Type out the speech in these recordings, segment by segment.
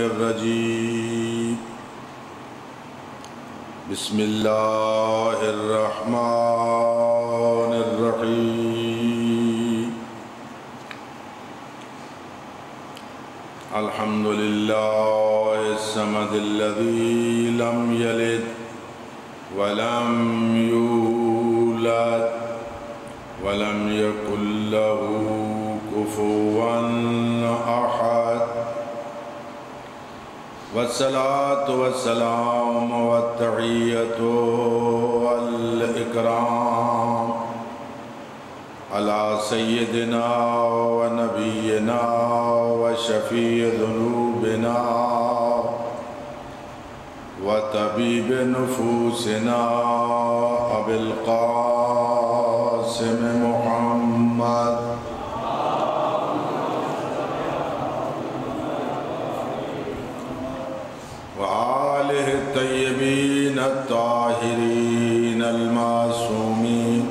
الرجيم بسم الله الرحمن الرحيم الحمد لله الصمد الذي لم يلد ولم يولد ولم يكن له كفوا أحد والصلاة والسلام والتحية والإكرام على سيدنا ونبينا وشفيع ذنوبنا وطبيب نفوسنا أبي القاسم محمد وآله الطيبين الطاهرين المعصومين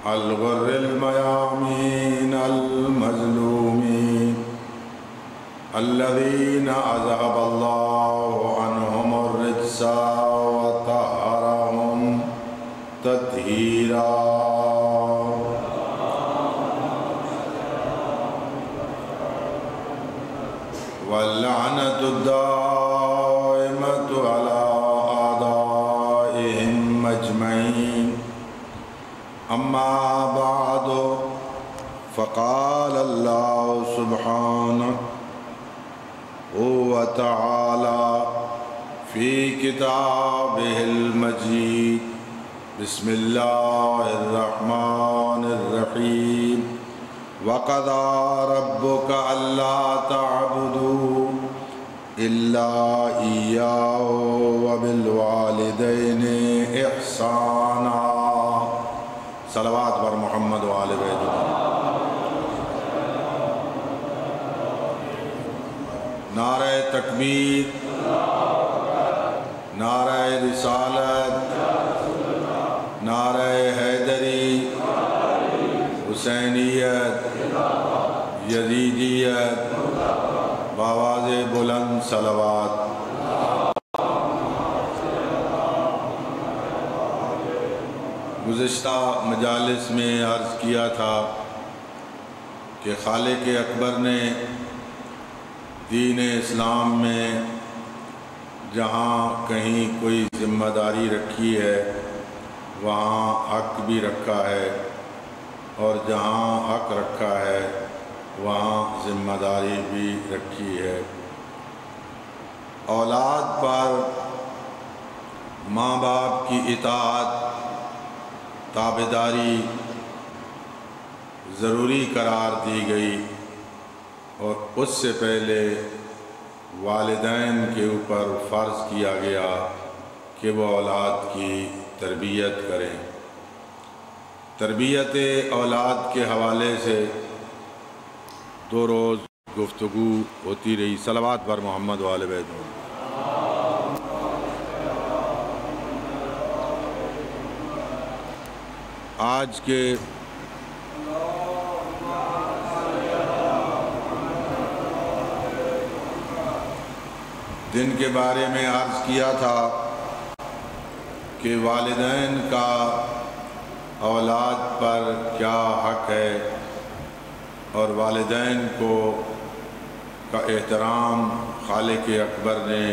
الغر الميامين المظلومين الذين أذهب الله عنهم الرجس وطهرهم تطهيرا واللعنة الدائمة على أعدائهم أجمعين أما بعد فقال الله سبحانه وتعالى في كتابه المجيد بسم الله الرحمن الرحيم وقضى ربك ألا تعبدوا إلا إياه وبالوالدين إحسانا صلوات بر محمد وآل بیت نعرہ تکبیر نعرہ رسالت نعرہ حیدری حسینیت یزیدیت بآواز بلند صلوات گزشتہ مجالس میں عرض کیا تھا کہ خالق اکبر نے دین اسلام میں جہاں کہیں کوئی ذمہ داری رکھی ہے وہاں حق بھی رکھا ہے اور جہاں حق رکھا ہے وہاں ذمہ داری بھی رکھی ہے۔ اولاد پر ماں باپ کی اطاعت تابعداری ضروری قرار دی گئی اور اس سے پہلے والدین کے اوپر فرض کیا گیا کہ وہ اولاد کی تربیت کریں۔ تربیت اولاد کے حوالے سے 2 روز گفتگو ہوتی رہی۔ صلوات بر محمد و آل بیت۔ آج کے دن کے بارے میں عرض کیا تھا کہ والدین کا اولاد پر کیا حق ہے اور والدین کا احترام خالق اکبر نے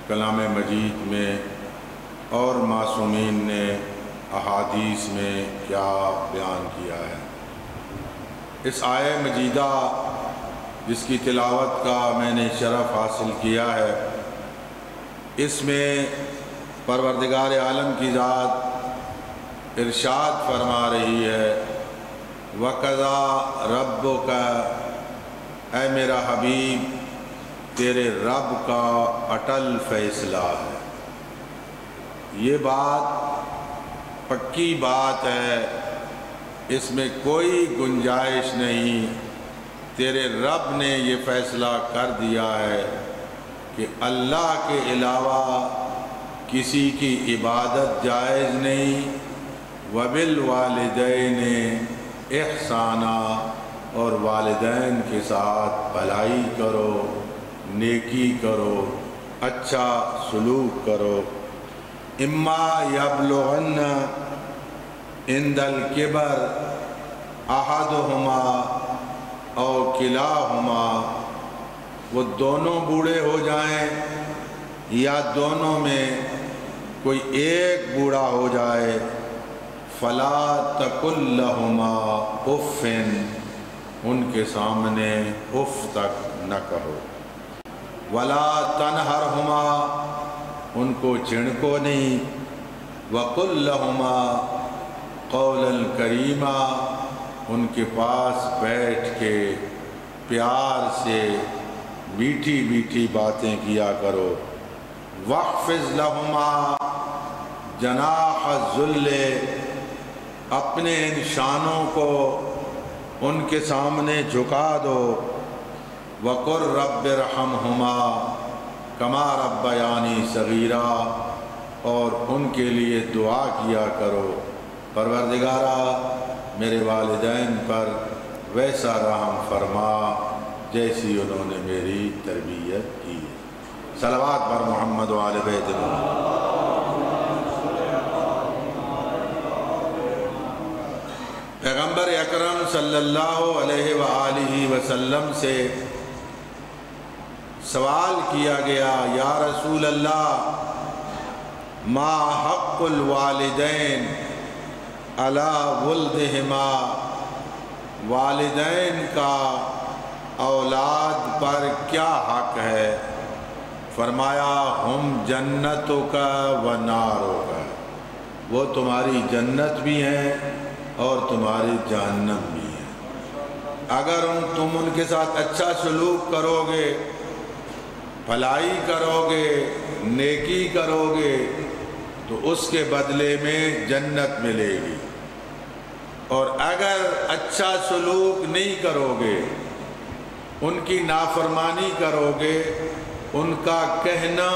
کلام مجید میں اور معصومین نے احادیث میں کیا بیان کیا ہے۔ اس آیہ مجیدہ جس کی تلاوت کا میں نے شرف حاصل کیا ہے، اس میں پروردگار عالم کی ذات ارشاد فرما رہی ہے وَقَضَى رَبُّكَ، اے میرا حبیب تیرے رب کا اٹل فیصلہ ہے۔ یہ بات پکی بات ہے، اس میں کوئی گنجائش نہیں۔ تیرے رب نے یہ فیصلہ کر دیا ہے کہ اللہ کے علاوہ کسی کی عبادت جائز نہیں۔ وَبِالْوَالِدَيْنِ احسانہ، اور والدین کے ساتھ بھلائی کرو، نیکی کرو، اچھا سلوک کرو۔ اما یبلغن عند الکبر احدہما او کلاہما، وہ دونوں بوڑھے ہو جائیں یا دونوں میں کوئی ایک بوڑھا ہو جائے، فلا تقل لہما اف، ان کے سامنے اف تک نہ کہو، ولا تنہرہما، ان کو جھڑکو نہیں، وقل لہما قولا کریما، ان کے پاس بیٹھ کے پیار سے میٹھی میٹھی باتیں کیا کرو۔ واخفض لہما جناح الذل، اپنے ان شانوں کو ان کے سامنے جھکا دو۔ وقل رب ارحمہما کما ربیانی صغیرا، اور ان کے لیے دعا کیا کرو، پروردگارا میرے والدین پر ویسا رحم فرما جیسی انہوں نے میری تربیت کی۔ صلوات بر محمد و آل بیت محمد۔ پیغمبر اکرم صلی اللہ علیہ وآلہ وسلم سے سوال کیا گیا، یا رسول اللہ ما حق الوالدین علی ولدہما، والدین کا اولاد پر کیا حق ہے؟ فرمایا ہم جنتک و نارک، وہ تمہاری جنت بھی ہیں اور تمہاری جہنم بھی ہے۔ اگر تم ان کے ساتھ اچھا سلوک کرو گے، بھلائی کرو گے، نیکی کرو گے، تو اس کے بدلے میں جنت ملے گی، اور اگر اچھا سلوک نہیں کرو گے، ان کی نافرمانی کرو گے، ان کا کہنا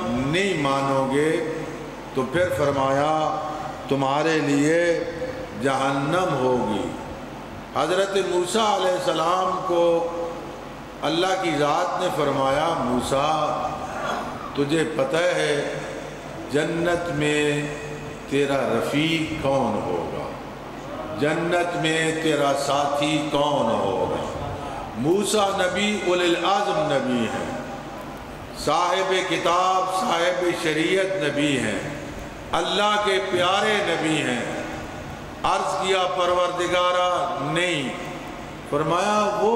نہیں مانو گے، تو پھر فرمایا تمہارے لیے جہنم ہوگی۔ حضرت موسیٰ علیہ السلام کو اللہ کی ذات نے فرمایا، موسیٰ تجھے پتہ ہے جنت میں تیرا رفیق کون ہوگا، جنت میں تیرا ساتھی کون ہوگا؟ موسیٰ نبی اولی العزم نبی ہیں، صاحب کتاب صاحب شریعت نبی ہیں، اللہ کے پیارے نبی ہیں۔ عرض کیا پروردگارا نہیں، فرمایا وہ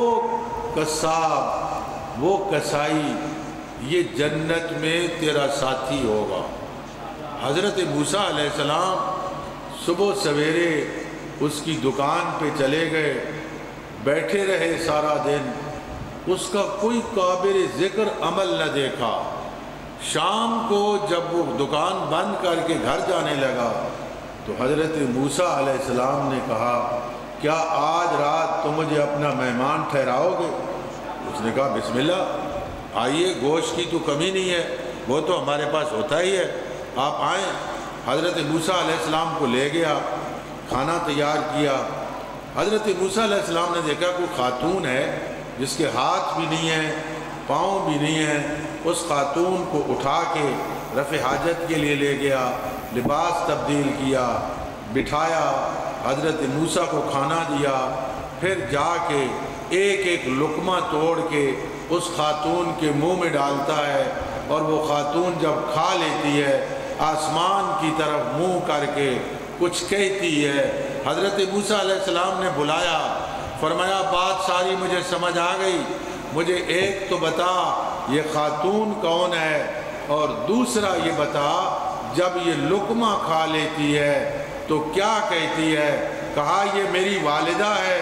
قصاب، وہ کسائی، یہ جنت میں تیرا ساتھی ہوگا۔ حضرت موسیٰ علیہ السلام صبح سویرے اس کی دکان پہ چلے گئے، بیٹھے رہے سارا دن، اس کا کوئی قابل ذکر عمل نہ دیکھا۔ شام کو جب وہ دکان بند کر کے گھر جانے لگا تو حضرت موسیٰ علیہ السلام نے کہا کیا آج رات تم مجھے اپنا مہمان ٹھہراؤ گے؟ اس نے کہا بسم اللہ، آئیے، گوشت کی تو کمی نہیں ہے، وہ تو ہمارے پاس ہوتا ہی ہے، آپ آئیں۔ حضرت موسیٰ علیہ السلام کو لے گیا، کھانا تیار کیا۔ حضرت موسیٰ علیہ السلام نے دیکھا کوئی خاتون ہے جس کے ہاتھ بھی نہیں ہیں، پاؤں بھی نہیں ہیں، اس خاتون کو اٹھا کے رفع حاجت کے لیے لے گیا، لباس تبدیل کیا، بٹھایا، حضرت موسیٰ کو کھانا دیا، پھر جا کے ایک ایک لقمہ توڑ کے اس خاتون کے منہ میں ڈالتا ہے، اور وہ خاتون جب کھا لیتی ہے آسمان کی طرف منہ کر کے کچھ کہتی ہے۔ حضرت موسیٰ علیہ السلام نے بلایا، فرمایا بات ساری مجھے سمجھ آ گئی، مجھے ایک تو بتا یہ خاتون کون ہے، اور دوسرا یہ بتا جب یہ لقمہ کھا لیتی ہے تو کیا کہتی ہے؟ کہا یہ میری والدہ ہے،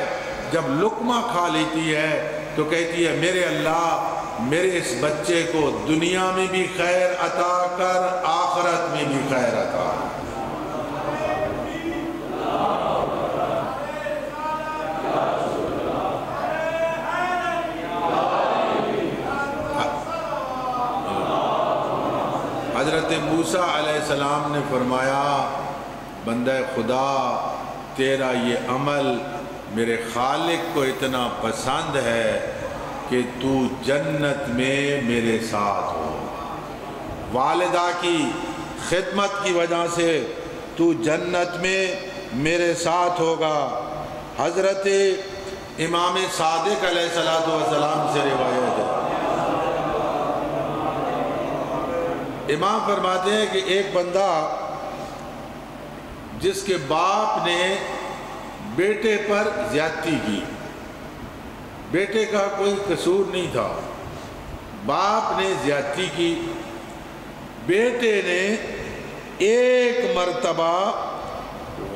جب لقمہ کھا لیتی ہے تو کہتی ہے میرے اللہ میرے اس بچے کو دنیا میں بھی خیر عطا کر، آخرت میں بھی خیر عطا کر۔ حضرت موسیٰ علیہ السلام نے فرمایا بندہ خدا تیرا یہ عمل میرے خالق کو اتنا پسند ہے کہ تو جنت میں میرے ساتھ ہو، والدہ کی خدمت کی وجہ سے تو جنت میں میرے ساتھ ہوگا۔ حضرت امام صادق علیہ السلام سے روایت ہے، امام فرماتے ہیں کہ ایک بندہ جس کے باپ نے بیٹے پر زیادتی کی، بیٹے کا کوئی قصور نہیں تھا، باپ نے زیادتی کی، بیٹے نے ایک مرتبہ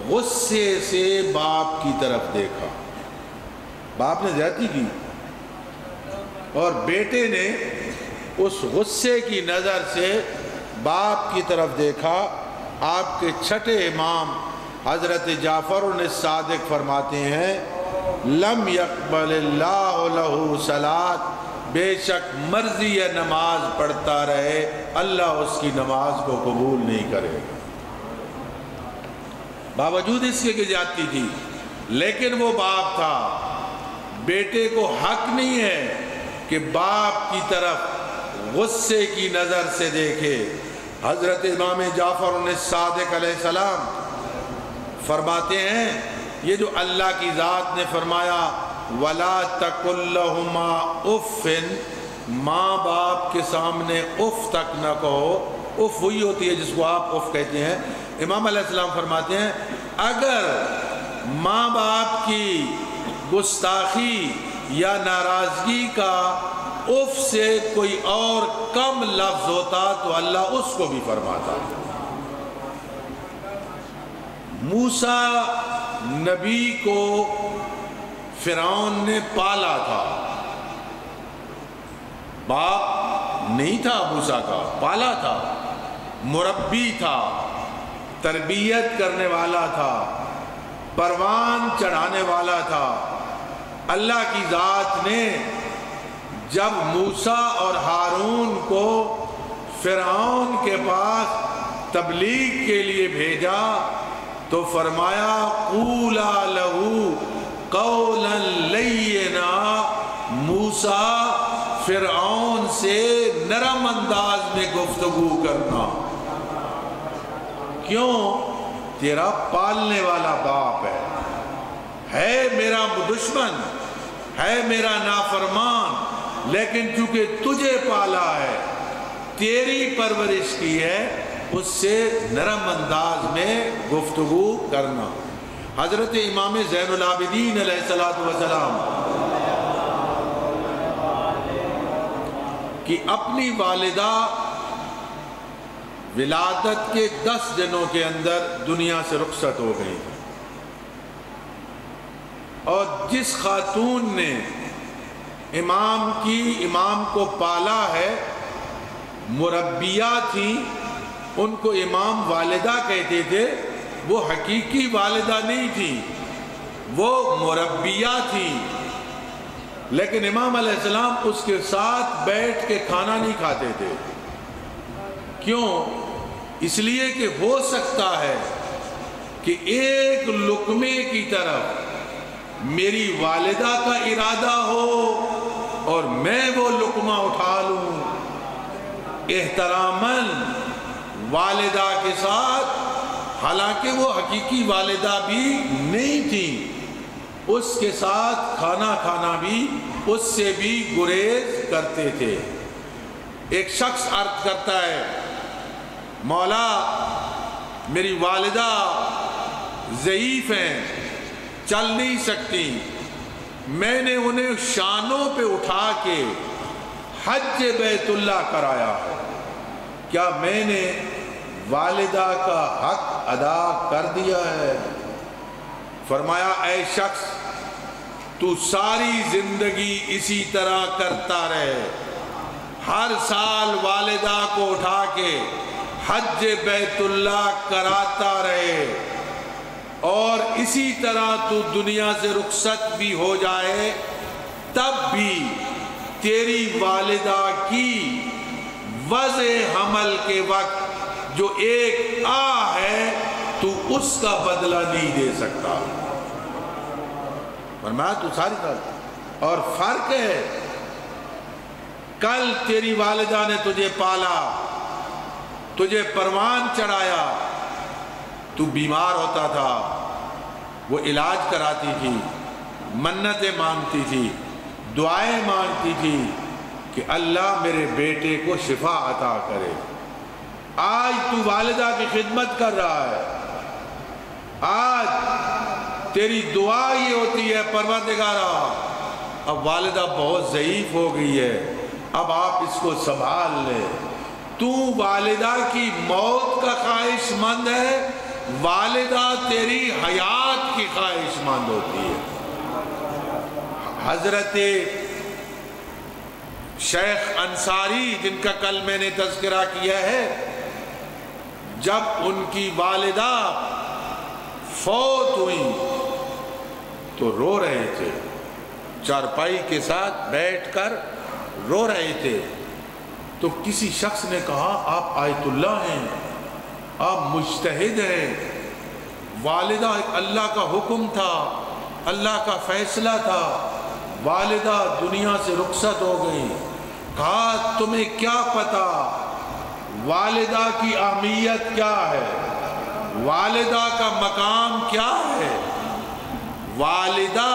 غصے سے باپ کی طرف دیکھا، باپ نے زیادتی کی اور بیٹے نے اس غصے کی نظر سے باپ کی طرف دیکھا۔ آپ کے چھٹے امام حضرت جعفر الصادق فرماتے ہیں لم یقبل اللہ لہ صلاۃ، بے شک مرضی ہے نماز پڑھتا رہے اللہ اس کی نماز کو قبول نہیں کرے گا۔ باوجود اس کے کہ زیادتی تھی، لیکن وہ باپ تھا، بیٹے کو حق نہیں ہے کہ باپ کی طرف غصے کی نظر سے دیکھے۔ حضرت امام جعفر الصادق علیہ السلام فرماتے ہیں یہ جو اللہ کی ذات نے فرمایا وَلَا تَقُلْ لَهُمَا اُفٍ، ماں باپ کے سامنے اف تک نہ کہو، اف وہی ہوتی ہے جس کو آپ اف کہتے ہیں۔ امام علیہ السلام فرماتے ہیں اگر ماں باپ کی گستاخی یا ناراضگی کا اف سے کوئی اور کم لفظ ہوتا تو اللہ اس کو بھی فرماتا۔ موسیٰ نبی کو فرعون نے پالا تھا، باپ نہیں تھا موسیٰ کا، پالا تھا، مربی تھا، تربیت کرنے والا تھا، پروان چڑھانے والا تھا۔ اللہ کی ذات نے جب موسیٰ اور ہارون کو فرعون کے پاس تبلیغ کے لیے بھیجا تو فرمایا قولا لہو قولا لینا، موسیٰ فرعون سے نرم انداز میں گفتگو کرنا، کیوں؟ تیرا پالنے والا باپ ہے میرا دشمن، ہے میرا نافرمان، لیکن چونکہ تجھے پالا ہے، تیری پرورش کی ہے، اس سے نرم انداز میں گفتگو کرنا۔ حضرت امام زین العابدین علیہ السلام کی اپنی والدہ ولادت کے 10 دنوں کے اندر دنیا سے رخصت ہو گئی، اور جس خاتون نے امام کو پالا ہے، مربیہ تھی، ان کو امام والدہ کہتے تھے، وہ حقیقی والدہ نہیں تھی، وہ مربیہ تھی، لیکن امام علیہ السلام اس کے ساتھ بیٹھ کے کھانا نہیں کھاتے تھے، کیوں؟ اس لیے کہ ہو سکتا ہے کہ ایک لقمے کی طرف میری والدہ کا ارادہ ہو اور میں وہ لقمہ اٹھا لوں، احتراماً والدہ کے ساتھ، حالانکہ وہ حقیقی والدہ بھی نہیں تھی، اس کے ساتھ کھانا کھانا بھی اس سے بھی گریز کرتے تھے۔ ایک شخص عرض کرتا ہے مولا میری والدہ ضعیف ہیں، چل نہیں سکتی، میں نے انہیں شانوں پہ اٹھا کے حج بیت اللہ کرایا ہے، کیا میں نے والدہ کا حق ادا کر دیا ہے؟ فرمایا اے شخص تو ساری زندگی اسی طرح کرتا رہے، ہر سال والدہ کو اٹھا کے حج بیت اللہ کراتا رہے، اور اسی طرح تو دنیا سے رخصت بھی ہو جائے، تب بھی تیری والدہ کی وضع حمل کے وقت جو ایک ہے تو اس کا بدلہ نہیں دے سکتا۔ فرمایا تو ساری طرح، اور فرق ہے کل تیری والدہ نے تجھے پالا، تجھے پروان چڑھایا، تو بیمار ہوتا تھا، وہ علاج کراتی تھی، منتیں مانگتی تھی، دعائیں مانگتی تھی کہ اللہ میرے بیٹے کو شفا عطا کرے۔ آج تو والدہ کی خدمت کر رہا ہے، آج تیری دعا یہ ہوتی ہے پروردگارا اب والدہ بہت ضعیف ہو گئی ہے، اب آپ اس کو سنبھال لے۔ تو والدہ کی موت کا خواہش مند ہے، والدہ تیری حیات کی خواہش مند ہوتی ہے۔ حضرت شیخ انصاری جن کا کل میں نے تذکرہ کیا ہے، جب ان کی والدہ فوت ہوئی تو رو رہے تھے، چارپائی کے ساتھ بیٹھ کر رو رہے تھے، تو کسی شخص نے کہا آپ آیت اللہ ہیں، آپ مجتہد ہیں، والدہ اللہ کا حکم تھا، اللہ کا فیصلہ تھا، والدہ دنیا سے رخصت ہو گئی۔ کہا تمہیں کیا پتا والدہ کی اہمیت کیا ہے، والدہ کا مقام کیا ہے؟ والدہ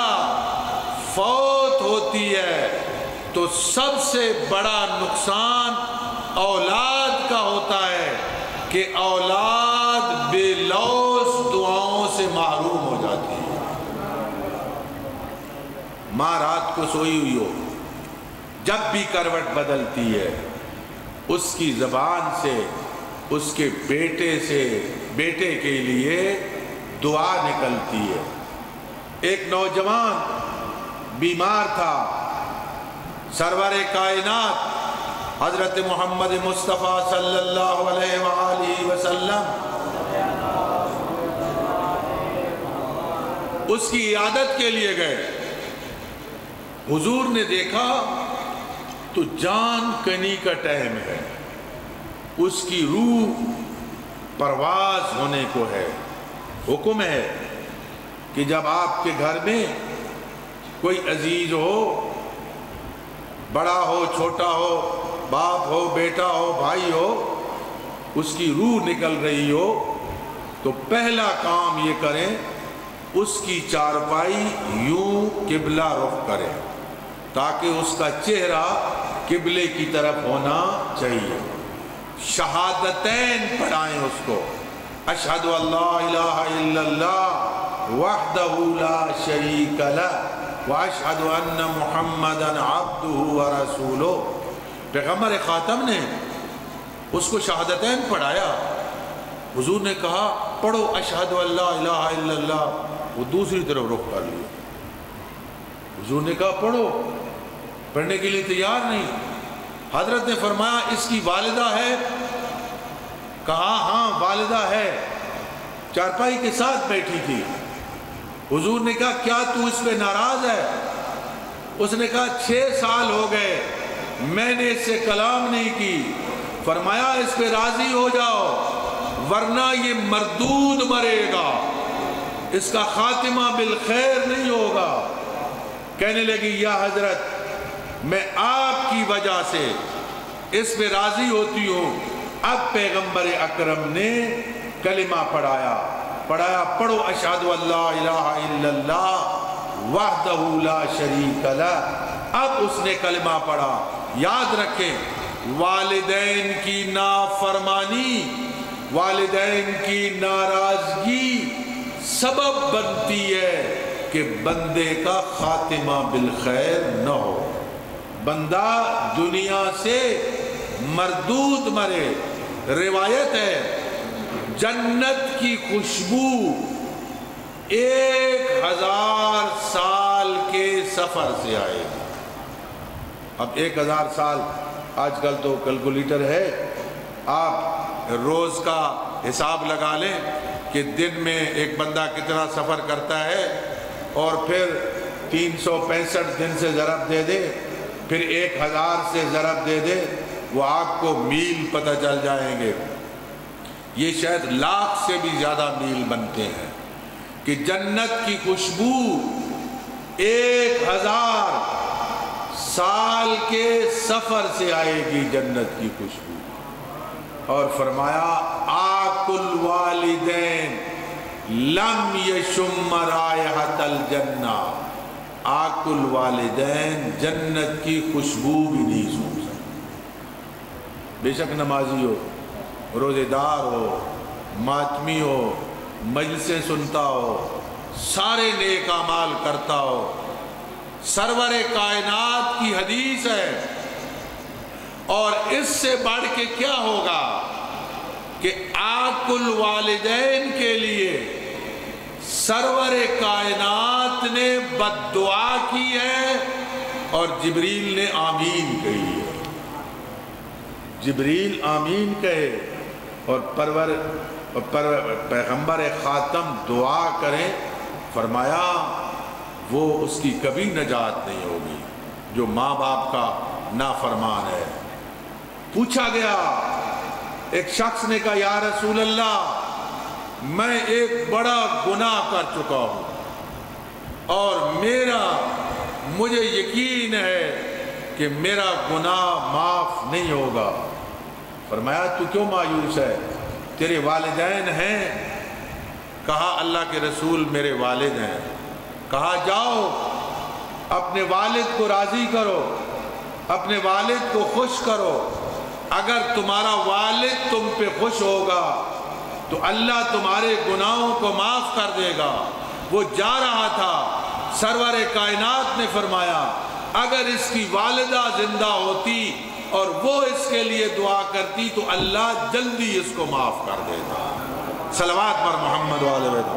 فوت ہوتی ہے تو سب سے بڑا نقصان اولاد کا ہوتا ہے کہ اولاد بے لوث دعاؤں سے محروم ہو جاتی ہے۔ ماں رات کو سوئی ہوئی ہو، جب بھی کروٹ بدلتی ہے اس کی زبان سے اس کے بیٹے کے لیے دعا نکلتی ہے۔ ایک نوجوان بیمار تھا، سرور کائنات حضرت محمد مصطفیٰ صلی اللہ علیہ وآلہ وسلم اس کی عیادت کے لیے گئے۔ حضور نے دیکھا تو جان کنی کا ٹائم ہے، اس کی روح پرواز ہونے کو ہے۔ حکم ہے کہ جب آپ کے گھر میں کوئی عزیز ہو، بڑا ہو چھوٹا ہو، باپ ہو بیٹا ہو بھائی ہو، اس کی روح نکل رہی ہو تو پہلا کام یہ کریں اس کی چارپائی یوں قبلہ رخ کریں تاکہ اس کا چہرہ قبلے کی طرف ہونا چاہیے۔ شہادتین پڑھائیں اس کو، اشہد ان لا الہ الا اللہ وحدہ لا شریک لہ واشہد ان محمدا عبدہ ورسولہ۔ پیغمبر خاتم نے اس کو شہادتین پڑھایا۔ حضور نے کہا پڑھو اشہد ان لا الہ الا اللہ، وہ دوسری طرف رخ کر لیا۔ حضور نے کہا پڑھو، پڑھنے کے لیے تیار نہیں۔ حضرت نے فرمایا اس کی والدہ ہے؟ کہا ہاں والدہ ہے، چارپائی کے ساتھ بیٹھی تھی۔ حضور نے کہا کیا تو اس پہ ناراض ہے؟ اس نے کہا 6 سال ہو گئے میں نے اس سے کلام نہیں کی۔ فرمایا اس پہ راضی ہو جاؤ ورنہ یہ مردود مرے گا، اس کا خاتمہ بالخیر نہیں ہوگا۔ کہنے لگی یا حضرت میں آپ کی وجہ سے اس پہ راضی ہوتی ہوں۔ اب پیغمبر اکرم نے کلمہ پڑھایا، پڑھو اشہد ان لا الہ الا اللہ وحدہ لا شریک لہ۔ اب اس نے کلمہ پڑھا۔ یاد رکھیں والدین کی نافرمانی، والدین کی ناراضگی سبب بنتی ہے کہ بندے کا خاتمہ بالخیر نہ ہو، بندہ دنیا سے مردود مرے۔ روایت ہے جنت کی خوشبو 1000 سال کے سفر سے آئے گی۔ اب 1000 سال آج کل تو کیلکولیٹر ہے، آپ روز کا حساب لگا لیں کہ دن میں ایک بندہ کتنا سفر کرتا ہے، اور پھر 365 دن سے ضرب دے دے، پھر 1000 سے ضرب دے دے، وہ آپ کو میل پتہ چل جائیں گے۔ یہ شاید 1,00,000 سے بھی زیادہ میل بنتے ہیں کہ جنت کی خوشبو 1000 سال کے سفر سے آئے گی جنت کی خوشبو۔ اور فرمایا آکل الوالدین لم یشم رائحۃ الجنہ، آکل الوالدین جنت کی خوشبو بھی نہیں سونگ سکتے۔ بے شک نمازی ہو، روزے دار ہو، ماتمی ہو، مجلسیں سنتا ہو، سارے نیک اعمال کرتا ہو، سرور کائنات کی حدیث ہے، اور اس سے بڑھ کے کیا ہوگا کہ آکل والدین کے لیے سرور کائنات نے بد دعا کی ہے اور جبریل نے آمین کہی ہے۔ جبریل آمین کہے اور پیغمبر خاتم دعا کریں، فرمایا وہ اس کی کبھی نجات نہیں ہوگی جو ماں باپ کا نافرمان ہے۔ پوچھا گیا، ایک شخص نے کہا یا رسول اللہ میں ایک بڑا گناہ کر چکا ہوں اور مجھے یقین ہے کہ میرا گناہ معاف نہیں ہوگا۔ فرمایا تو کیوں مایوس ہے، تیرے والدین ہیں؟ کہا اللہ کے رسول میرے والد ہیں۔ کہا جاؤ اپنے والد کو راضی کرو، اپنے والد کو خوش کرو، اگر تمہارا والد تم پہ خوش ہوگا تو اللہ تمہارے گناہوں کو معاف کر دے گا۔ وہ جا رہا تھا، سرور کائنات نے فرمایا اگر اس کی والدہ زندہ ہوتی اور وہ اس کے لیے دعا کرتی تو اللہ جلدی اس کو معاف کر دیتا۔ صلوات پر محمد و آل بیت۔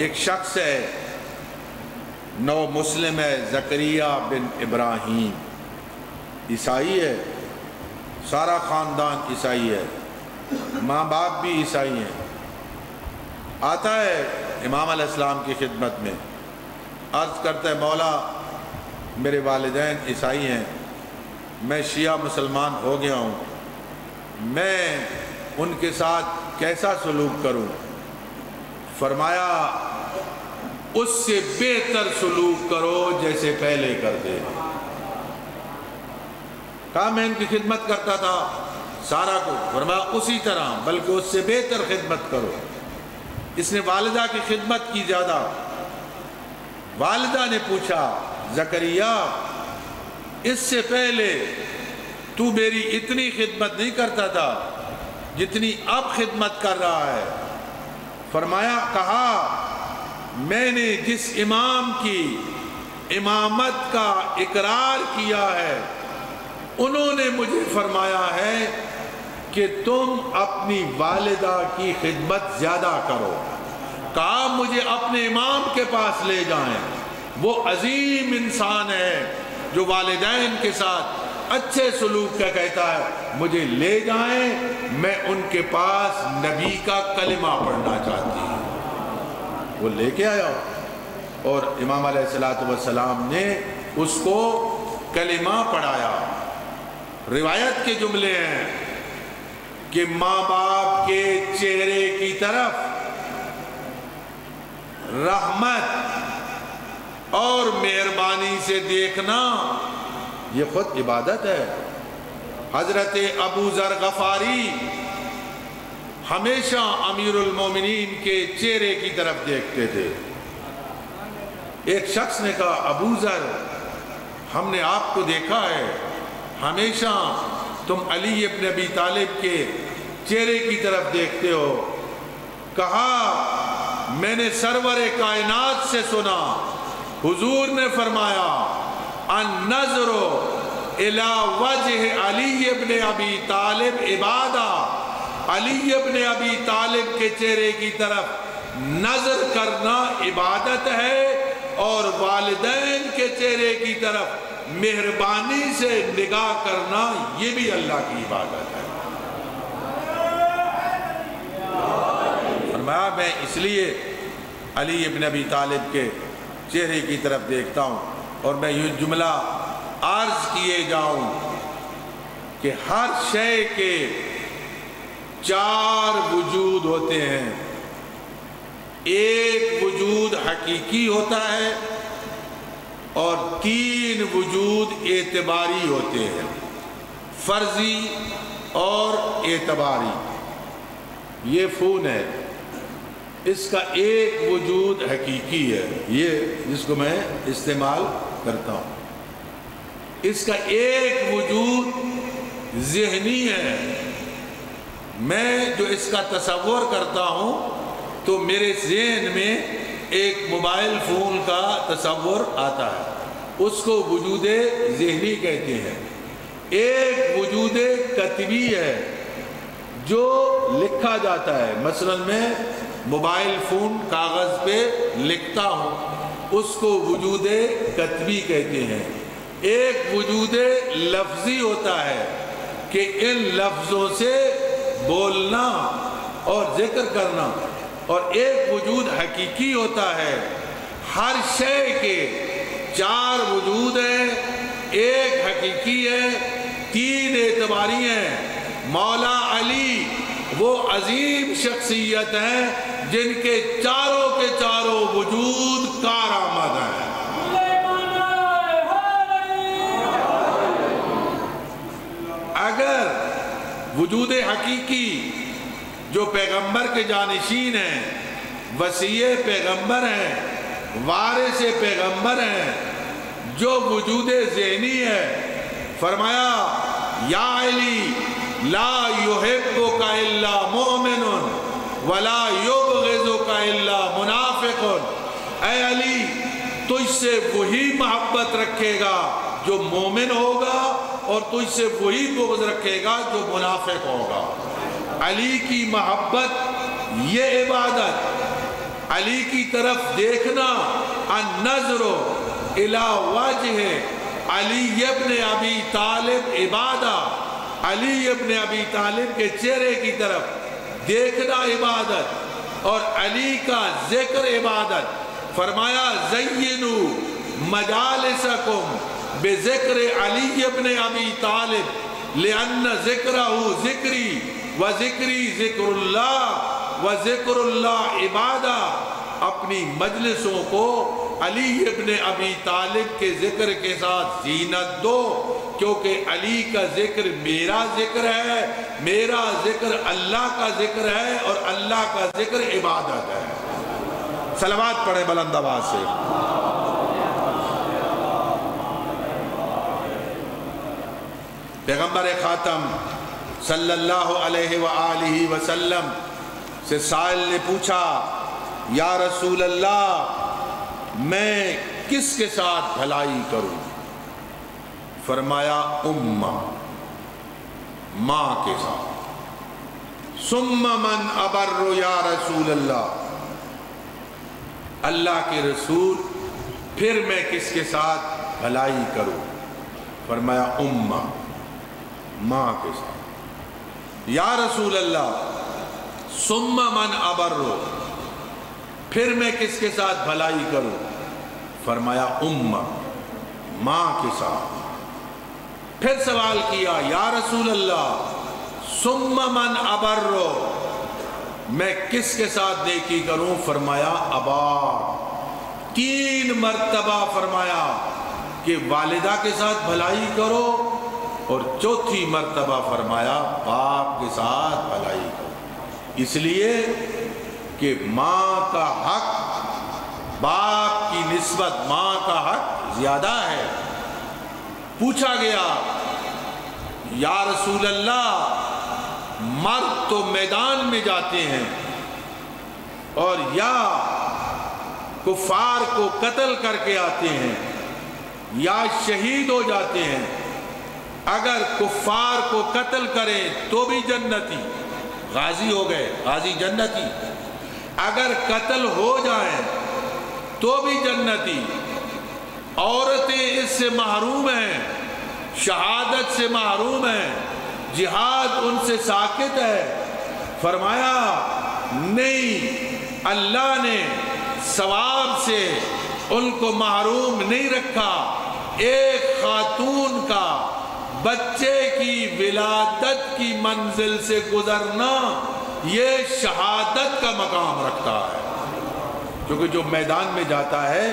ایک شخص ہے، نو مسلم ہے، زکریا بن ابراہیم، عیسائی ہے، سارا خاندان عیسائی ہے، ماں باپ بھی عیسائی ہیں۔ آتا ہے امام علیہ السلام کی خدمت میں، عرض کرتا ہے مولا میرے والدین عیسائی ہیں، میں شیعہ مسلمان ہو گیا ہوں، میں ان کے ساتھ کیسا سلوک کروں؟ فرمایا اس سے بہتر سلوک کرو جیسے پہلے کرتے۔ کہا میں ان کی خدمت کرتا تھا سارا کو، فرمایا اسی طرح بلکہ اس سے بہتر خدمت کرو۔ اس نے والدہ کی خدمت کی زیادہ۔ والدہ نے پوچھا زکریا اس سے پہلے تو میری اتنی خدمت نہیں کرتا تھا جتنی اب خدمت کر رہا ہے۔ فرمایا کہا میں نے جس امام کی امامت کا اقرار کیا ہے انہوں نے مجھے فرمایا ہے کہ تم اپنی والدہ کی خدمت زیادہ کرو۔ کہا مجھے اپنے امام کے پاس لے جائیں، وہ عظیم انسان ہے جو والدین کے ساتھ اچھے سلوک کا کہتا ہے، مجھے لے جائیں، میں ان کے پاس نبی کا کلمہ پڑھنا چاہتی ہوں۔ وہ لے کے آیا اور امام علیہ السلام نے اس کو کلمہ پڑھایا۔ روایت کے جملے ہیں کہ ماں باپ کے چہرے کی طرف رحمت اور مہربانی سے دیکھنا یہ خود عبادت ہے۔ حضرت ابو ذر غفاری ہمیشہ امیر المومنین کے چہرے کی طرف دیکھتے تھے۔ ایک شخص نے کہا ابو ذر ہم نے آپ کو دیکھا ہے ہمیشہ تم علی ابن ابی طالب کے چہرے کی طرف دیکھتے ہو۔ کہا میں نے سرور کائنات سے سنا حضور نے فرمایا النظر الی وجہ علی ابن ابی طالب عبادہ، علی ابن ابی طالب کے چہرے کی طرف نظر کرنا عبادت ہے، اور والدین کے چہرے کی طرف مہربانی سے نگاہ کرنا یہ بھی اللہ کی عبادت ہے۔ فرمایا میں اس لیے علی ابن ابی طالب کے چہرے کی طرف دیکھتا ہوں اور میں یہ جملہ عرض کیے جاؤں کہ ہر شے کے 4 وجود ہوتے ہیں. ایک وجود حقیقی ہوتا ہے اور 3 وجود اعتباری ہوتے ہیں، فرضی اور اعتباری. یہ فون ہے، اس کا ایک وجود حقیقی ہے، یہ جس کو میں استعمال کرتا ہوں. اس کا ایک وجود ذہنی ہے. میں جو اس کا تصور کرتا ہوں تو میرے ذہن میں ایک موبائل فون کا تصور آتا ہے، اس کو وجود ذہنی کہتے ہیں. ایک وجود کتبی ہے جو لکھا جاتا ہے، مثلا میں موبائل فون کاغذ پہ لکھتا ہوں، اس کو وجود کتبی کہتے ہیں. ایک وجود لفظی ہوتا ہے کہ ان لفظوں سے بولنا اور ذکر کرنا، اور ایک وجود حقیقی ہوتا ہے. ہر شے کے 4 وجود ہیں، ایک حقیقی ہے، 3 اعتباری ہیں. مولا علی وہ عظیم شخصیت ہیں جن کے چاروں کے چاروں وجود کارآمد ہیں. اگر وجود حقیقی جو پیغمبر کے جانشین ہیں، وصی پیغمبر ہیں، وارث پیغمبر ہیں، جو وجود ذہنی ہے، فرمایا یا علی لا یحبک الا مؤمن ولا یبغضک الا منافق. اے علی تجھ سے وہی محبت رکھے گا جو مومن ہوگا اور تجھ سے وہی بغض رکھے گا جو منافق ہوگا. علی کی محبت یہ عبادت، علی کی طرف دیکھنا، النظر الی وجہ علی ابن ابی طالب عبادت، علی ابن ابی طالب کے چہرے کی طرف دیکھنا عبادت، اور علی کا ذکر عبادت. فرمایا زینوا مجالسکم بذکر علی ابن ابی طالب لأن ذکرہ ذکری وذکری ذکر اللہ وذکر اللہ عبادہ. اپنی مجلسوں کو علی ابن ابی طالب کے ذکر کے ساتھ زینت دو، کیونکہ علی کا ذکر میرا ذکر ہے، میرا ذکر اللہ کا ذکر ہے، اور اللہ کا ذکر عبادت ہے. صلوات پڑھیں بلند آواز سے. پیغمبر خاتم صلی اللہ علیہ وآلہ وسلم سے سائل نے پوچھا یا رسول اللہ میں کس کے ساتھ بھلائی کروں؟ فرمایا امہ، ماں کے ساتھ. ثم من ابر یا رسول اللہ، اللہ کے رسول پھر میں کس کے ساتھ بھلائی کروں؟ فرمایا امہ، ماں کے ساتھ. یا رسول اللہ ثم من ابر، پھر میں کس کے ساتھ بھلائی کروں؟ فرمایا امہ، ماں کے ساتھ. پھر سوال کیا یا رسول اللہ ثم من ابر، میں کس کے ساتھ نیکی کروں؟ فرمایا ابا. 3 مرتبہ فرمایا کہ والدہ کے ساتھ بھلائی کرو، اور 4تھی مرتبہ فرمایا باپ کے ساتھ بھلائی کرو. اس لیے کہ ماں کا حق باپ کی نسبت ماں کا حق زیادہ ہے. پوچھا گیا یا رسول اللہ مرد تو میدان میں جاتے ہیں اور یا کفار کو قتل کر کے آتے ہیں یا شہید ہو جاتے ہیں. اگر کفار کو قتل کریں تو بھی جنتی، غازی ہو گئے، غازی جنتی. اگر قتل ہو جائیں تو بھی جنتی. عورتیں اس سے محروم ہیں، شہادت سے محروم ہیں، جہاد ان سے ساکت ہے. فرمایا نہیں، اللہ نے ثواب سے ان کو محروم نہیں رکھا۔ ایک خاتون کا بچے کی ولادت کی منزل سے گزرنا یہ شہادت کا مقام رکھتا ہے، کیونکہ جو میدان میں جاتا ہے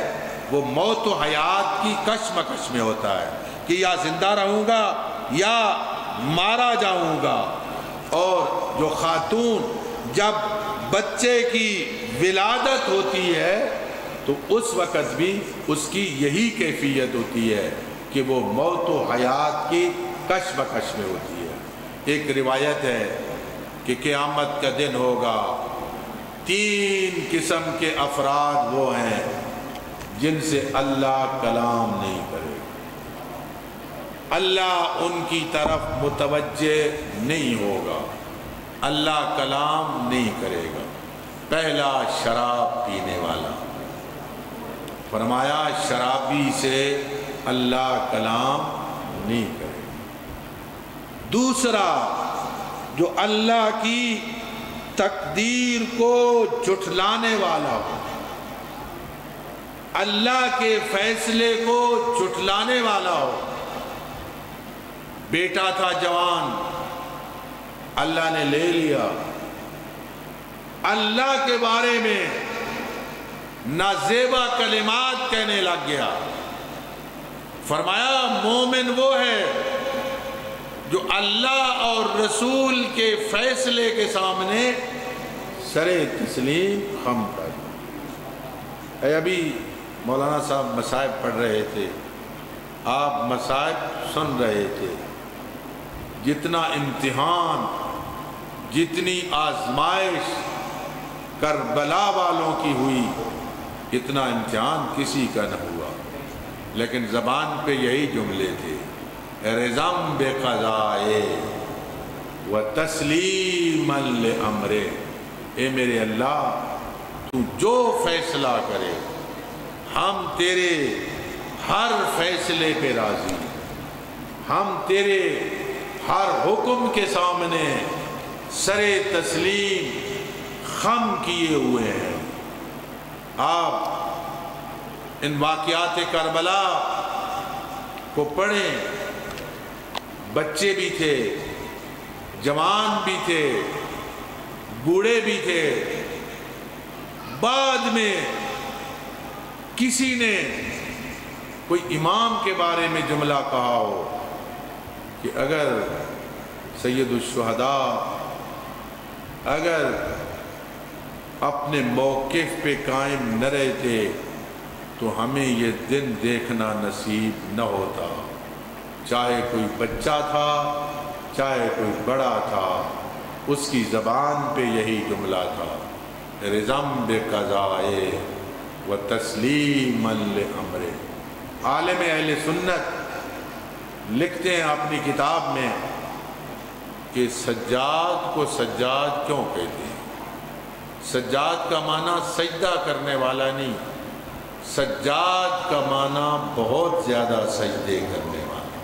وہ موت و حیات کی کشمکش میں ہوتا ہے کہ یا زندہ رہوں گا یا مارا جاؤں گا۔ اور جو خاتون جب بچے کی ولادت ہوتی ہے تو اس وقت بھی اس کی یہی کیفیت ہوتی ہے کہ وہ موت و حیات کی کشمکش میں ہوتی ہے۔ ایک روایت ہے کہ قیامت کا دن ہوگا، 3 قسم کے افراد وہ ہیں جن سے اللہ کلام نہیں کرے گا، اللہ ان کی طرف متوجہ نہیں ہوگا، اللہ کلام نہیں کرے گا۔ پہلا شراب پینے والا، فرمایا شرابی سے اللہ کلام نہیں کرے گا۔ دوسرا جو اللہ کی تقدیر کو جھٹلانے والا ہو، اللہ کے فیصلے کو جھٹلانے والا ہو۔ بیٹا تھا جوان، اللہ نے لے لیا، اللہ کے بارے میں نازیبا کلمات کہنے لگ گیا۔ فرمایا مومن وہ ہے جو اللہ اور رسول کے فیصلے کے سامنے سر تسلیم خم کر۔ ابھی مولانا صاحب مصائب پڑھ رہے تھے، آپ مصائب سن رہے تھے۔ جتنا امتحان، جتنی آزمائش کربلا والوں کی ہوئی، اتنا امتحان کسی کا نہ ہوا، لیکن زبان پہ یہی جملے تھے، رضم بے قضائے و تسلیما لامرے۔ اے میرے اللہ، تو جو فیصلہ کرے ہم تیرے ہر فیصلے پہ راضی، ہم تیرے ہر حکم کے سامنے سر تسلیم خم کیے ہوئے ہیں۔ آپ ان واقعات کربلا کو پڑھیں، بچے بھی تھے، جوان بھی تھے، بوڑھے بھی تھے۔ بعد میں کسی نے کوئی امام کے بارے میں جملہ کہا ہو کہ اگر سید الشہداء اگر اپنے موقف پہ قائم نہ رہتے تو ہمیں یہ دن دیکھنا نصیب نہ ہوتا، چاہے کوئی بچہ تھا چاہے کوئی بڑا تھا، اس کی زبان پہ یہی جملہ تھا، رضم بقضائے و تسلیما لامرے۔ عالم اہل سنت لکھتے ہیں اپنی کتاب میں کہ سجاد کو سجاد کیوں کہتے ہیں؟ سجاد کا معنی سجدہ کرنے والا نہیں، سجاد کا معنی بہت زیادہ سجدے کرنے والا،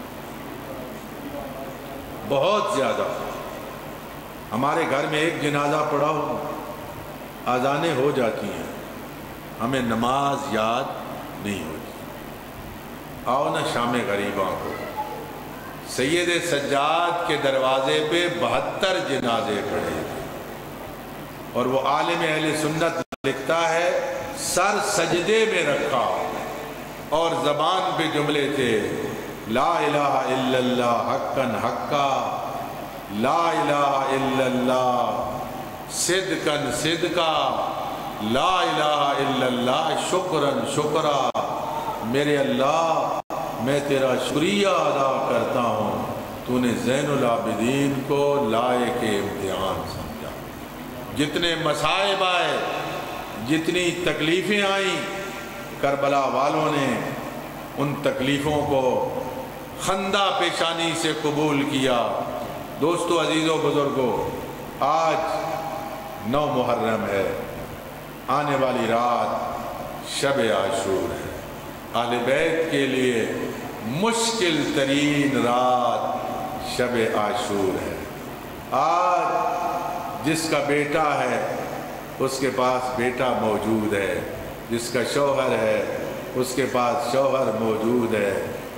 بہت زیادہ۔ ہمارے گھر میں ایک جنازہ پڑا ہو، اذانیں ہو جاتی ہیں، ہمیں نماز یاد نہیں ہوتی۔ آؤ نا شام غریباں کو، سید سجاد کے دروازے پہ 72 جنازے پڑے تھے، اور وہ عالم اہل سنت لکھتا ہے سر سجدے میں رکھا اور زبان پہ جملے تھے، لا الہ الا اللہ حقا حقا، لا الہ الا اللہ صدقا صدقا، لا الہ الا اللہ شکرا شکرا۔ میرے اللہ، میں تیرا شکریہ ادا کرتا ہوں، تو نے زین العابدین کو لائق امتحان سمجھا۔ جتنے مصائب آئے، جتنی تکلیفیں آئیں، کربلا والوں نے ان تکلیفوں کو خندہ پیشانی سے قبول کیا۔ دوستو، عزیزو، بزرگو، آج 9 محرم ہے، آنے والی رات شب عاشور ہے۔ اہل بیت کے لیے مشکل ترین رات شب عاشور ہے۔ آج جس کا بیٹا ہے اس کے پاس بیٹا موجود ہے، جس کا شوہر ہے اس کے پاس شوہر موجود ہے،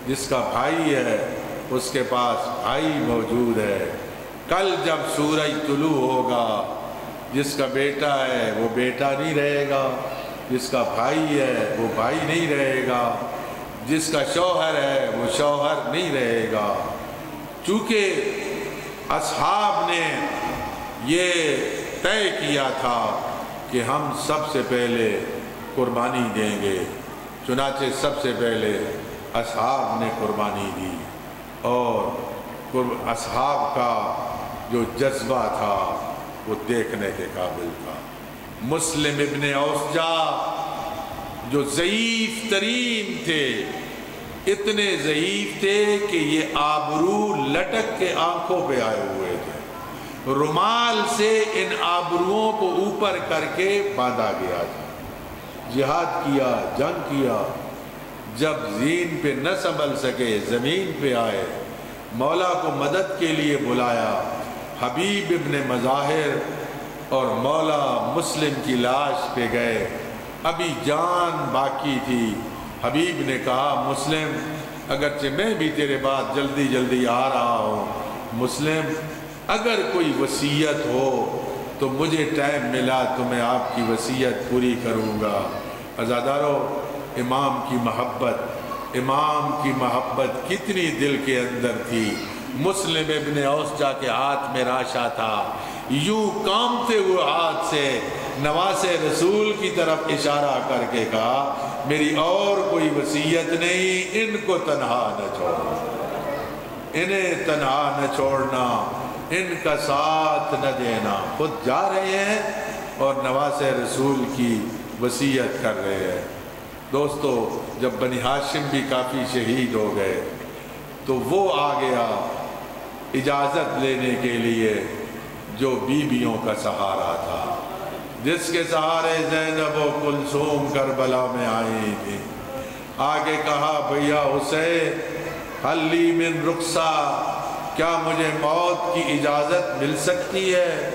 جس کا بھائی ہے اس کے پاس بھائی موجود ہے۔ کل جب سورج طلوع ہوگا، جس کا بیٹا ہے وہ بیٹا نہیں رہے گا، جس کا بھائی ہے وہ بھائی نہیں رہے گا، جس کا شوہر ہے وہ شوہر نہیں رہے گا۔ چونکہ اصحاب نے یہ طے کیا تھا کہ ہم سب سے پہلے قربانی دیں گے، چنانچہ سب سے پہلے اصحاب نے قربانی دی، اور اصحاب کا جو جذبہ تھا وہ دیکھنے کے قابل تھا۔ مسلم ابن اوسجا جو ضعیف ترین تھے، اتنے ضعیف تھے کہ یہ آبرو لٹک کے آنکھوں پہ آئے ہوئے تھے، رومال سے ان آبروؤں کو اوپر کر کے باندھا گیا تھا۔ جہاد کیا، جنگ کیا، جب زین پہ نہ سنبھل سکے زمین پہ آئے، مولا کو مدد کے لیے بلایا، حبیب ابن مظاہر اور مولا مسلم کی لاش پہ گئے، ابھی جان باقی تھی۔ حبیب نے کہا مسلم اگرچہ میں بھی تیرے بعد جلدی جلدی آ رہا ہوں، مسلم اگر کوئی وصیت ہو تو مجھے ٹائم ملا تو میں آپ کی وصیت پوری کروں گا۔ عزادارو، امام کی محبت کتنی دل کے اندر تھی۔ مسلم ابن اوسجا کے ہاتھ میں راشا تھا، یوں کامتے ہوئے ہاتھ سے نواز رسول کی طرف اشارہ کر کے کہا میری اور کوئی وصیت نہیں، ان کو تنہا نہ چھوڑنا، انہیں تنہا نہ چھوڑنا، ان کا ساتھ نہ دینا۔ خود جا رہے ہیں اور نواز رسول کی وصیت کر رہے ہیں۔ دوستو، جب بنی ہاشم بھی کافی شہید ہو گئے تو وہ آ گیا اجازت لینے کے لیے جو بیویوں کا سہارا تھا، جس کے سہارے زینب و کلثوم کربلا میں آئی تھی۔ آگے کہا بھیا حسین ہل لی من رخصہ، کیا مجھے موت کی اجازت مل سکتی ہے؟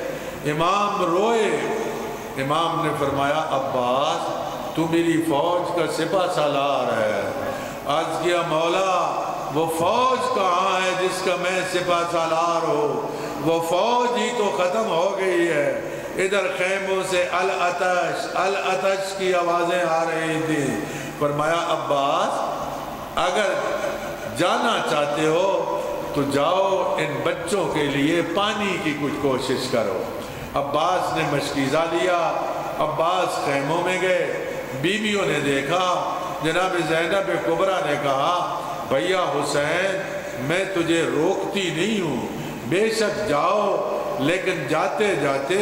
امام روئے۔ امام نے فرمایا عباس تو میری فوج کا سپہ سالار ہے۔ عرض کیا مولا وہ فوج کہاں ہے جس کا میں سپہ سالار ہوں؟ وہ فوج ہی تو ختم ہو گئی ہے۔ ادھر خیموں سے العطش العطش کی آوازیں آ رہی تھیں۔ فرمایا عباس اگر جانا چاہتے ہو تو جاؤ، ان بچوں کے لیے پانی کی کچھ کوشش کرو۔ عباس نے مشکیزہ لیا، عباس خیموں میں گئے، بیویوں نے دیکھا، جناب زینب کبریٰ نے کہا بھیا حسین میں تجھے روکتی نہیں ہوں، بے شک جاؤ، لیکن جاتے جاتے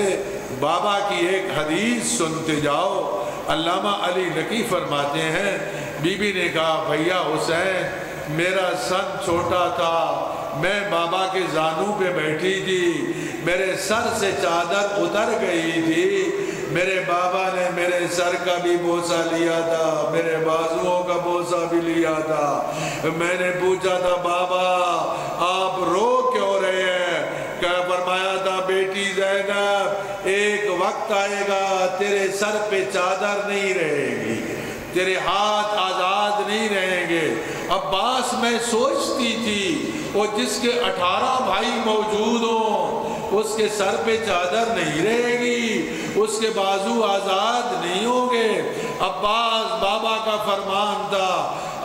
بابا کی ایک حدیث سنتے جاؤ۔ علامہ علی نقی فرماتے ہیں بی بی نے کہا بھیا حسین میرا سن چھوٹا تھا، میں بابا کے زانوں پہ بیٹھی تھی، میرے سر سے چادر اتر گئی تھی، میرے بابا نے میرے سر کا بھی بوسہ لیا تھا، میرے بازوؤں کا بوسہ بھی لیا تھا۔ میں نے پوچھا تھا بابا آپ رو کیوں رہے ہیں؟ کیا فرمایا تھا بیٹی زینب ایک وقت آئے گا تیرے سر پہ چادر نہیں رہے گی، تیرے ہاتھ آزاد نہیں رہیں گے۔ عباس میں سوچتی تھی وہ جس کے 18 بھائی موجود ہوں اس کے سر پہ چادر نہیں رہے گی، اس کے بازو آزاد نہیں ہوں گے۔ عباس بابا کا فرمان تھا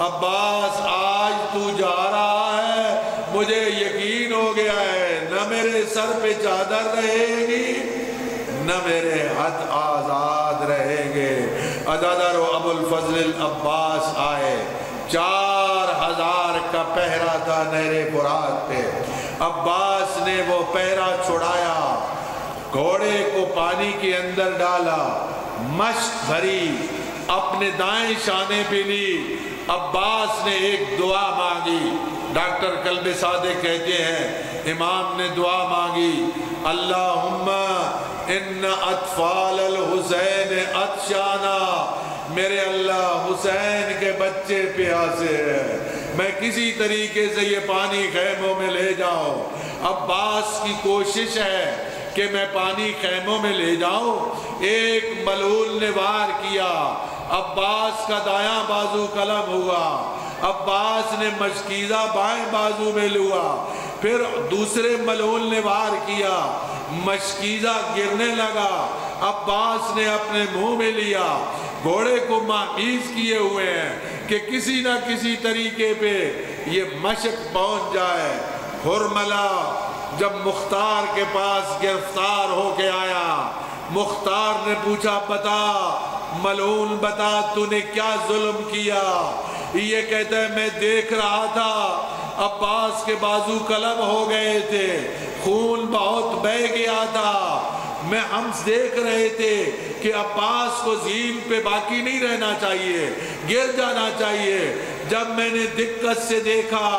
عباس آج تو جا رہا ہے، مجھے یقین ہو گیا ہے نہ میرے سر پہ چادر رہے گی نہ میرے ہاتھ آزاد رہیں گے۔ عزادار و ابو الفضل العباس آئے، 4000 کا پہرا تھا نہر فرات پہ۔ عباس نے وہ پہرا چھڑایا، گھوڑے کو پانی کے اندر ڈالا، مشق بھری، اپنے دائیں شانے پہ لی، عباس نے ایک دعا مانگی۔ ڈاکٹر قلب صادق کہتے ہیں امام نے دعا مانگی اللہم ان اطفال الحسین عطشانا، میرے اللہ حسین کے بچے پیاسے ہیں، میں کسی طریقے سے یہ پانی خیموں میں لے جاؤں۔ عباس کی کوشش ہے کہ میں پانی خیموں میں لے جاؤں۔ ایک ملعون نے وار کیا، عباس کا دایاں بازو قلم ہوا، عباس نے مشکیزہ بائیں بازو میں لیا، پھر دوسرے ملعون نے وار کیا، مشکیزہ گرنے لگا، عباس نے اپنے منہ میں لیا۔ گھوڑے کو مہمیز کیے ہوئے ہیں کہ کسی نہ کسی طریقے پہ یہ مشق پہنچ جائے۔ حرملہ جب مختار کے پاس گرفتار ہو کے آیا، مختار نے پوچھا بتا ملعون بتا تو نے کیا ظلم کیا؟ یہ کہتا ہے میں دیکھ رہا تھا عباس کے بازو قلم ہو گئے تھے، خون بہت بہہ گیا تھا، ہم دیکھ رہے تھے کہ عباس کو زین پہ باقی نہیں رہنا چاہیے، گر جانا چاہیے۔ جب میں نے دقت سے دیکھا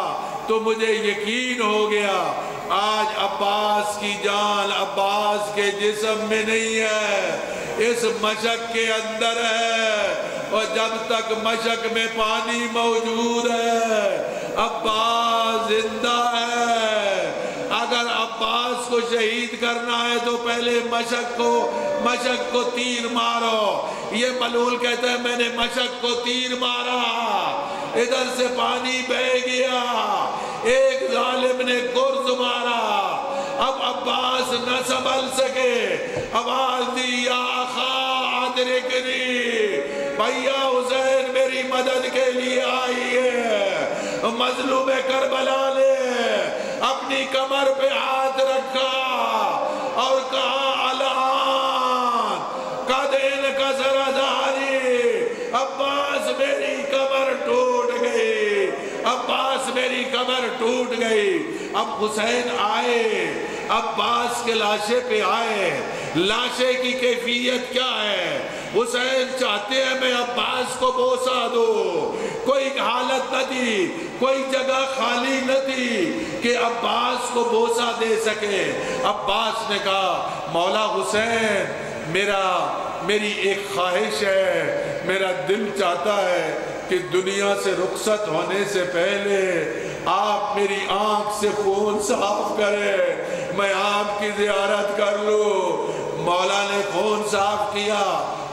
تو مجھے یقین ہو گیا آج عباس کی جان عباس کے جسم میں نہیں ہے، اس مشق کے اندر ہے، اور جب تک مشق میں پانی موجود ہے عباس زندہ ہے۔ اگر عباس کو شہید کرنا ہے تو پہلے مشق کو تیر مارو۔ یہ ملعون کہتا ہے میں نے مشق کو تیر مارا، ادھر سے پانی بہہ گیا، ایک ظالم نے گرز مارا، اب عباس نہ سنبھل سکے، آواز دی یا اخا ادرکنی، بھیا حسین میری مدد کے لیے آئی ہے۔ مظلوم کربلا نے اپنی کمر پہ ہاتھ رکھا اور کہا الان قد انکسر ظہری، عباس میری کمر ٹوٹ گئی، عباس میری کمر ٹوٹ گئی۔ اب حسین آئے، عباس کے لاشے پہ آئے، لاشے کی کیفیت کیا ہے؟ حسین چاہتے ہیں میں عباس کو بوسہ دو، کوئی حالت نہ تھی، کوئی جگہ خالی نہ تھی کہ عباس کو بوسہ دے سکے۔ عباس نے کہا مولا حسین میری ایک خواہش ہے، میرا دل چاہتا ہے کہ دنیا سے رخصت ہونے سے پہلے آپ میری آنکھ سے خون صاف کریں، میں آپ کی زیارت کر لوں۔ مولا نے خون صاف کیا،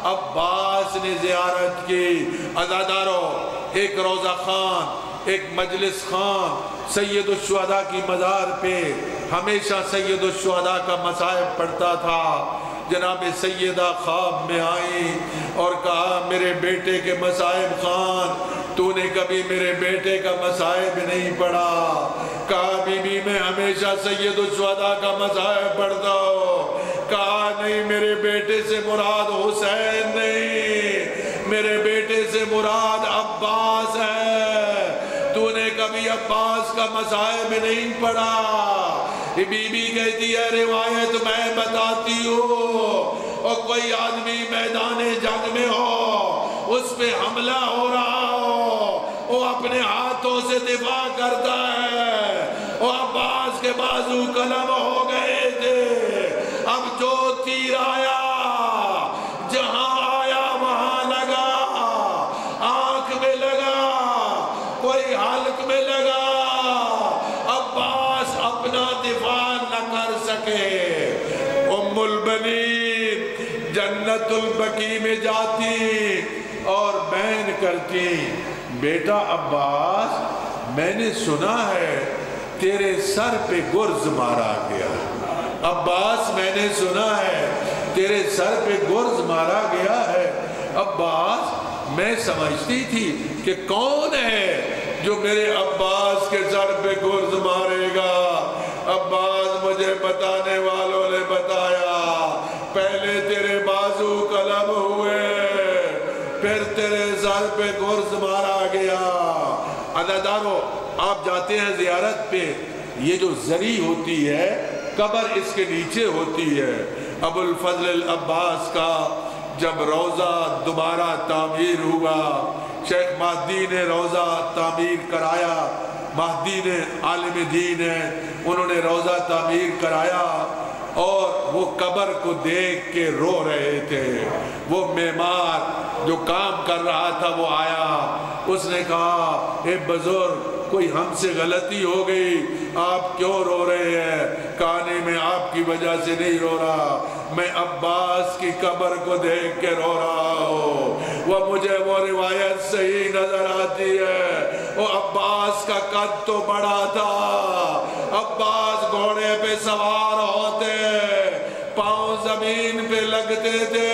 عباس نے زیارت کی۔ عزادارو، ایک روضہ خان، ایک مجلس خان سید الشہداء کی مزار پہ ہمیشہ سید الشہداء کا مصائب پڑھتا تھا۔ جناب سیدہ خواب میں آئی اور کہا میرے بیٹے کے مصائب خان، تو نے کبھی میرے بیٹے کا مصائب نہیں پڑھا۔ کہا بی بی میں ہمیشہ سید الشہداء کا مصائب پڑھتا ہوں۔ کہا نہیں، میرے بیٹے سے مراد حسین نہیں، میرے بیٹے سے مراد عباس ہے، تو نے کبھی عباس کا مصائب نہیں پڑھا۔ بی بی کہتی ہے روایت میں بتاتی ہوں، اور کوئی آدمی میدان جنگ میں ہو، اس پہ حملہ ہو رہا ہو، وہ اپنے ہاتھوں سے دفاع کرتا ہے، اور عباس کے بازو قلم ہو گئے تھے، اب جو تیر آیا جہاں آیا وہاں لگا، آنکھ میں لگا، کوئی حلق میں لگا، عباس اپنا دفاع نہ کر سکے۔ ام البنین جنت البقیع میں جاتی اور بین کرتی، بیٹا عباس میں نے سنا ہے تیرے سر پہ گرز مارا گیا، عباس میں نے سنا ہے تیرے سر پہ گرز مارا گیا ہے۔ عباس میں سمجھتی تھی کہ کون ہے جو میرے عباس کے سر پہ گرز مارے گا۔ عباس مجھے بتانے والوں نے بتایا پہلے تیرے بازو قلم ہوئے، پھر تیرے سر پہ گرز مارا گیا۔ عزادارو، آپ جاتے ہیں زیارت پہ، یہ جو زری ہوتی ہے قبر اس کے نیچے ہوتی ہے۔ ابو الفضل العباس کا جب روضہ دوبارہ تعمیر ہوا، شیخ مہدی نے روضہ تعمیر کرایا، مہدی نے عالم دین ہے، انہوں نے روضہ تعمیر کرایا، اور وہ قبر کو دیکھ کے رو رہے تھے۔ وہ معمار جو کام کر رہا تھا وہ آیا، اس نے کہا اے بزرگ کوئی ہم سے غلطی ہو گئی، آپ کیوں رو رہے ہیں؟ کہانی میں آپ کی وجہ سے نہیں رو رہا، میں عباس کی قبر کو دیکھ کے رو رہا ہوں۔ مجھے وہ روایت صحیح نظر آتی ہے، وہ عباس کا قد تو بڑا تھا، عباس گھوڑے پہ سوار ہوتے، پاؤں زمین پہ لگتے تھے،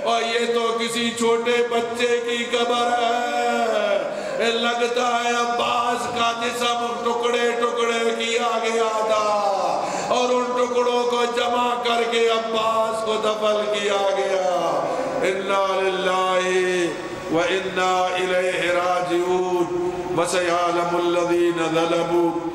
اور یہ تو کسی چھوٹے بچے کی قبر ہے، لگتا ہے عباس کا جسم ٹکڑے ٹکڑے کیا گیا تھا، اور ان ٹکڑوں کو جمع کر کے عباس کو دفن کیا گیا۔ انا للہ و انا الیہ راجعون وسیعلم الذین ظلموا